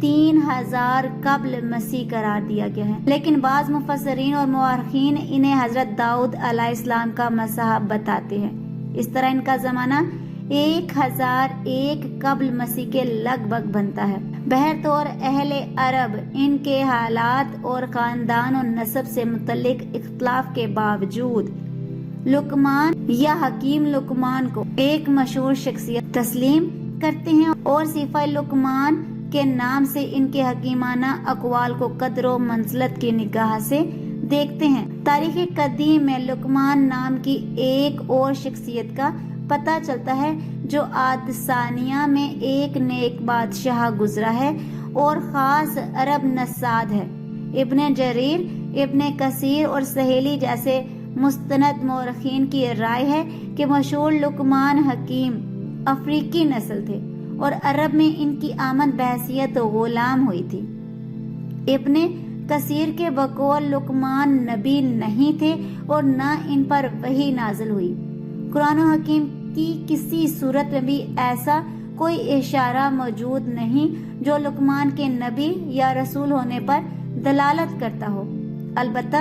3000 قبل مسیح قرار دیا گیا ہے، لیکن بعض مفسرین اور مورخین انہیں حضرت داؤد علیہ السلام کا مصحف بتاتے ہیں۔ اس طرح ان کا زمانہ 1001 قبل مسیح کے لگ بھگ بنتا ہے۔ بہرطور اہل عرب ان کے حالات اور خاندان و نسب سے متعلق اختلاف کے باوجود لقمان یا حکیم لقمان کو ایک مشہور شخصیت تسلیم کرتے ہیں اور صفہ لقمان کے نام سے ان کے حکیمانہ اقوال کو قدر و منزلت کی نگاہ سے دیکھتے ہیں۔ تاریخ قدیم میں لقمان نام کی ایک اور شخصیت کا پتہ چلتا ہے جو عاد ثانیہ میں ایک نیک بادشاہ گزرا ہے اور خاص عرب نژاد ہے۔ ابن جریر، ابن کثیر اور سہیلی جیسے مستند مورخین کی رائے ہے کہ مشہور لقمان حکیم افریقی نسل تھے اور عرب میں ان کی آمد بحیثیت غلام ہوئی تھی۔ ابن کثیر کے بقول لقمان نبی نہیں تھے اور نہ ان پر وحی نازل ہوئی۔ قرآن و حکیم کی کسی صورت میں بھی ایسا کوئی اشارہ موجود نہیں جو لقمان کے نبی یا رسول ہونے پر دلالت کرتا ہو۔ البتہ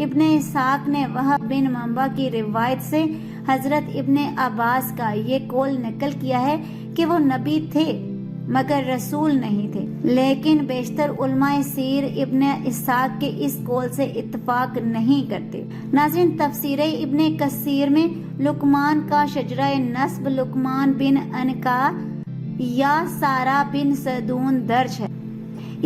ابن اسحاق نے وہب بن منبع کی روایت سے حضرت ابن عباس کا یہ قول نقل کیا ہے کہ وہ نبی تھے مگر رسول نہیں تھے، لیکن بیشتر علماء سیر ابن اسحاق کے اس قول سے اتفاق نہیں کرتے۔ ناظرین، تفسیر ابن کثیر میں لقمان کا شجرہ نسب لقمان بن عنقا یا سارا بن صدون درج ہے۔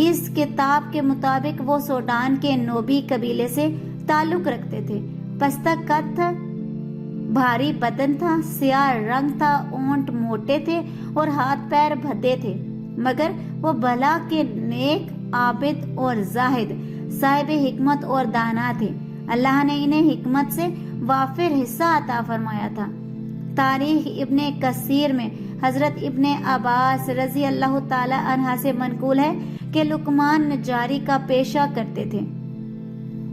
اس کتاب کے مطابق وہ سوڈان کے نوبی قبیلے سے تعلق رکھتے تھے۔ پستہ قد تھا، بھاری بدن تھا، سیاہ رنگ تھا، اونٹ موٹے تھے اور ہاتھ پیر بھدے تھے، مگر وہ بھلا کے نیک، عابد اور زاہد، صاحب حکمت اور دانا تھے۔ اللہ نے انہیں حکمت سے وافر حصہ عطا فرمایا تھا۔ تاریخ ابن کثیر میں حضرت ابن عباس رضی اللہ تعالی عنہ سے منقول ہے کہ لقمان نجاری کا پیشہ کرتے تھے۔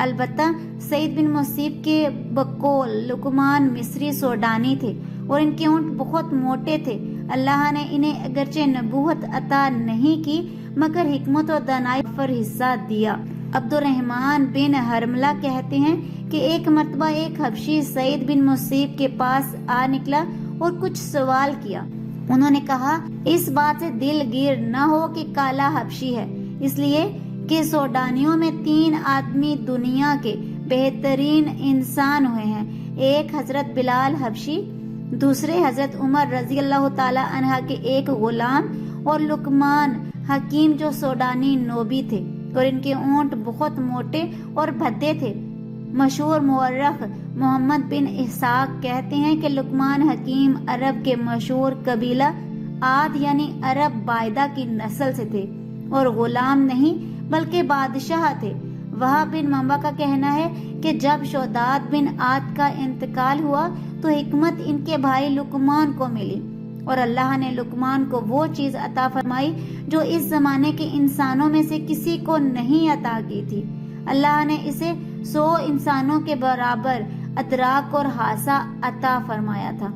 البتہ سعید بن مسیب کے بقول لقمان مصری سوڈانی تھے اور ان کے اونٹ بہت موٹے تھے۔ اللہ نے انہیں اگرچہ نبوت عطا نہیں کی مگر حکمت و دانائی پر حصہ دیا۔ عبد الرحمن بن حرملہ کہتے ہیں کہ ایک مرتبہ ایک حبشی سعید بن مسیب کے پاس آ نکلا اور کچھ سوال کیا۔ انہوں نے کہا، اس بات سے دل گیر نہ ہو کہ کالا حبشی ہے، اس لیے کہ سوڈانیوں میں 3 آدمی دنیا کے بہترین انسان ہوئے ہیں، ایک حضرت بلال حبشی، دوسرے حضرت عمر رضی اللہ تعالی عنہ کے ایک غلام، اور لقمان حکیم جو سوڈانی نوبی تھے اور ان کے اونٹ بہت موٹے اور بھدے تھے۔ مشہور مورخ محمد بن اسحاق کہتے ہیں کہ لقمان حکیم عرب کے مشہور قبیلہ عاد یعنی عرب بائدہ کی نسل سے تھے اور غلام نہیں بلکہ بادشاہ تھے۔ وہب بن منبع کا کہنا ہے کہ جب شداد بن عاد کا انتقال ہوا تو حکمت ان کے بھائی لقمان کو ملی اور اللہ نے لقمان کو وہ چیز عطا فرمائی جو اس زمانے کے انسانوں میں سے کسی کو نہیں عطا کی تھی۔ اللہ نے اسے 100 انسانوں کے برابر ادراک اور حاسہ عطا فرمایا تھا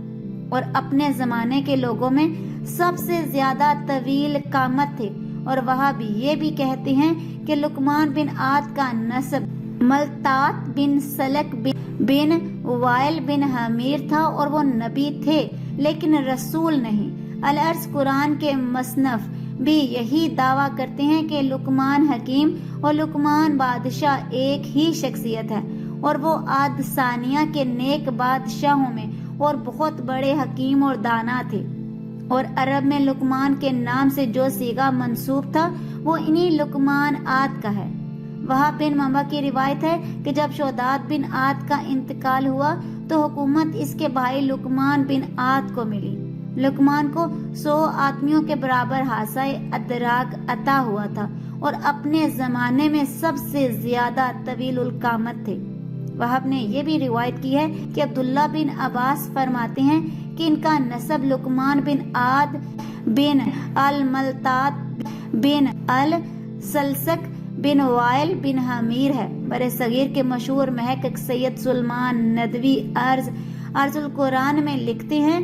اور اپنے زمانے کے لوگوں میں سب سے زیادہ طویل قامت تھے۔ اور وہ بھی یہ بھی کہتے ہیں کہ لقمان بن عاد کا نسب ملتات بن سلک بن وائل بن حمیر تھا اور وہ نبی تھے لیکن رسول نہیں۔ الارض قرآن کے مصنف بھی یہی دعویٰ کرتے ہیں کہ لقمان حکیم اور لقمان بادشاہ ایک ہی شخصیت ہے اور وہ عاد ثانیہ کے نیک بادشاہوں میں اور بہت بڑے حکیم اور دانا تھے، اور عرب میں لقمان کے نام سے جو صیغہ منسوب تھا وہ انہی لقمان عاد کا ہے۔ وہب بن منبع کی روایت ہے کہ جب شداد بن عاد کا انتقال ہوا تو حکومت اس کے بھائی لقمان بن عاد کو ملی۔ لقمان کو 100 آدمیوں کے برابر حاسہ ادراک عطا ہوا تھا اور اپنے زمانے میں سب سے زیادہ طویل القامت تھے۔ وہب نے یہ بھی روایت کی ہے کہ عبداللہ بن عباس فرماتے ہیں کہ ان کا نسب لقمان بن عاد بن الملتات بن السلسک بن وائل بن حمیر ہے۔ بر صغیر کے مشہور محقق سید سلمان ندوی ارض القرآن میں لکھتے ہیں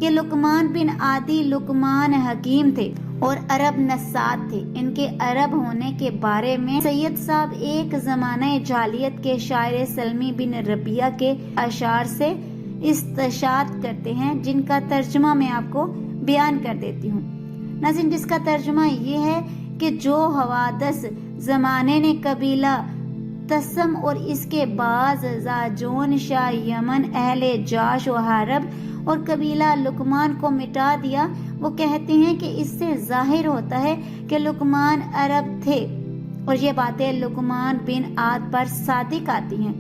کہ لقمان بن عادی لقمان حکیم تھے اور عرب نسات تھے۔ ان کے عرب ہونے کے بارے میں سید صاحب ایک زمانہ جاہلیت کے شاعر سلمی بن ربیہ کے اشعار سے استشہاد کرتے ہیں، جن کا ترجمہ میں آپ کو بیان کر دیتی ہوں۔ ناظرین، جس کا ترجمہ یہ ہے کہ جو حوادث زمانے نے قبیلہ تسم اور اس کے بعض زاجون شاہ یمن، اہل جاش و حرب اور قبیلہ لقمان کو مٹا دیا، وہ کہتے ہیں کہ اس سے ظاہر ہوتا ہے کہ لقمان عرب تھے، اور یہ باتیں لقمان بن عاد پر صادق آتی ہیں۔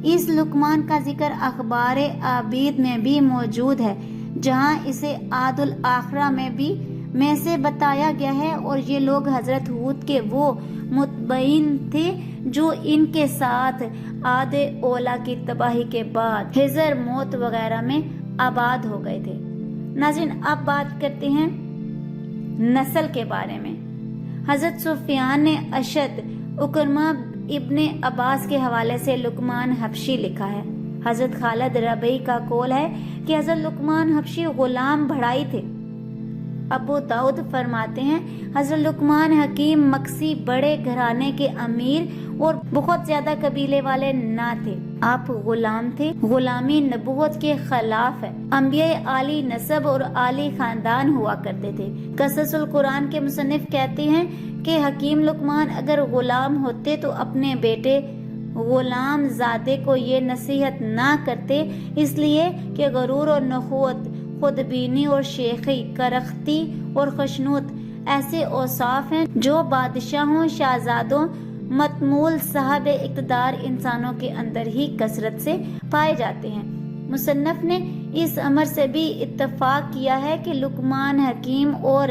اس لقمان کا ذکر اخبار عبید میں بھی موجود ہے، جہاں اسے عاد الاخرہ میں سے بتایا گیا ہے، اور یہ لوگ حضرت ہود کے وہ متبعین تھے جو ان کے ساتھ عاد اولا کی تباہی کے بعد ہجر موت وغیرہ میں آباد ہو گئے تھے۔ ناظرین، اب بات کرتے ہیں نسل کے بارے میں۔ حضرت سفیان نے اشد اکرمہ ابن عباس کے حوالے سے لقمان حبشی لکھا ہے۔ حضرت خالد ربیعی کا قول ہے کہ حضرت لقمان حبشی غلام بڑھائی تھے۔ ابو داؤد فرماتے ہیں حضرت لقمان حکیم مکسی بڑے گھرانے کے امیر اور بہت زیادہ قبیلے والے نہ تھے، آپ غلام تھے۔ غلامی نبوت کے خلاف ہے۔ انبیاء عالی نسب اور عالی خاندان ہوا کرتے تھے۔ قصص القرآن کے مصنف کہتے ہیں کہ حکیم لقمان اگر غلام ہوتے تو اپنے بیٹے غلام زادے کو یہ نصیحت نہ کرتے، اس لیے کہ غرور اور نخوت، خودبینی اور شیخی، کرختی اور خشنوت ایسے اوصاف ہیں جو بادشاہوں، شہزادوں، متمول صاحب اقتدار انسانوں کے اندر ہی کثرت سے پائے جاتے ہیں۔ مصنف نے اس امر سے بھی اتفاق کیا ہے کہ لقمان حکیم اور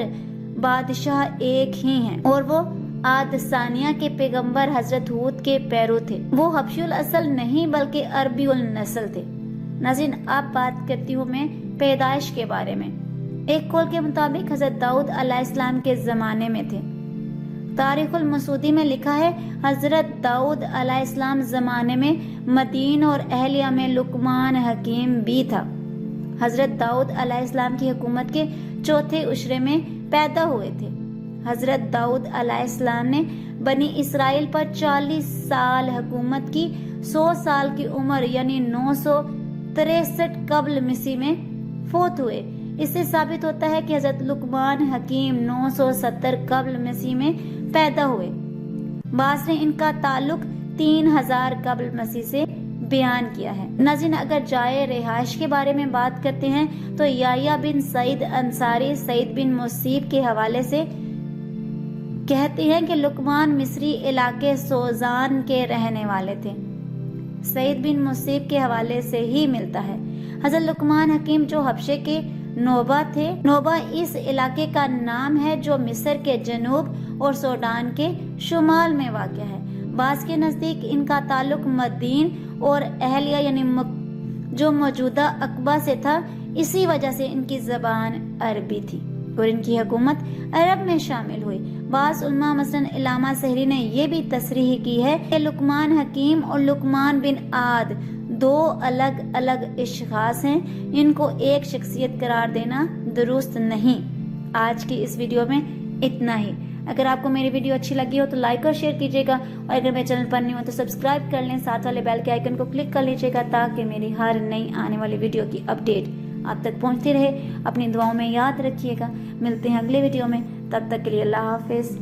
بادشاہ ایک ہی ہیں، اور وہ عاد ثانیہ کے پیغمبر حضرت ہود کے پیرو تھے۔ وہ حبشی الاصل نہیں بلکہ عربی النسل تھے۔ ناظرین، اب بات کرتی ہوں میں پیدائش کے بارے میں۔ ایک قول کے مطابق حضرت داؤد علیہ السلام کے زمانے میں تھے۔ تاریخ المسعودی میں لکھا ہے حضرت داؤد علیہ السلام زمانے میں مدین اور اہلیہ میں لقمان حکیم بھی تھا۔ حضرت داؤد علیہ السلام کی حکومت کے چوتھے عشرے میں پیدا ہوئے تھے۔ حضرت داؤد علیہ السلام نے بنی اسرائیل پر 40 سال حکومت کی۔ 100 سال کی عمر یعنی 963 قبل مسیح میں فوت ہوئے۔ اس سے ثابت ہوتا ہے کہ حضرت لقمان حکیم 970 قبل مسیح میں پیدا ہوئے۔ بعض نے ان کا تعلق 3000 قبل مسیح سے بیان کیا ہے۔ ناظرین، اگر جائے رہائش کے بارے میں بات کرتے ہیں تو یحییٰ بن سعید انصاری سعید بن مصیب کے حوالے سے کہتے ہیں کہ لقمان مصری علاقے سوزان کے رہنے والے تھے۔ سعید بن مصیب کے حوالے سے ہی ملتا ہے۔ حضرت لقمان حکیم جو حبشے کے نوبہ تھے، نوبہ اس علاقے کا نام ہے جو مصر کے جنوب اور سوڈان کے شمال میں واقع ہے۔ بعض کے نزدیک ان کا تعلق مدین اور اہلیہ یعنی جو موجودہ عقبہ سے تھا، اسی وجہ سے ان کی زبان عربی تھی اور ان کی حکومت عرب میں شامل ہوئی۔ بعض علماء مثلاً علامہ سحری نے یہ بھی تصریح کی ہے کہ لقمان حکیم اور لقمان بن عاد دو الگ الگ اشخاص ہیں، ان کو ایک شخصیت قرار دینا درست نہیں۔ آج کی اس ویڈیو میں اتنا ہی۔ اگر آپ کو میری ویڈیو اچھی لگی ہو تو لائک اور شیئر کیجیے گا، اور اگر میرے چینل پر نہیں ہو تو سبسکرائب کر لیں، ساتھ والے بیل کے آئیکن کو کلک کر لیجیے گا تاکہ میری ہر نئی آنے والی ویڈیو کی اپڈیٹ آپ تک پہنچتی رہے۔ اپنی دعاؤں میں یاد رکھیے گا۔ ملتے ہیں اگلے ویڈیو میں، تب تک کے لیے اللہ حافظ۔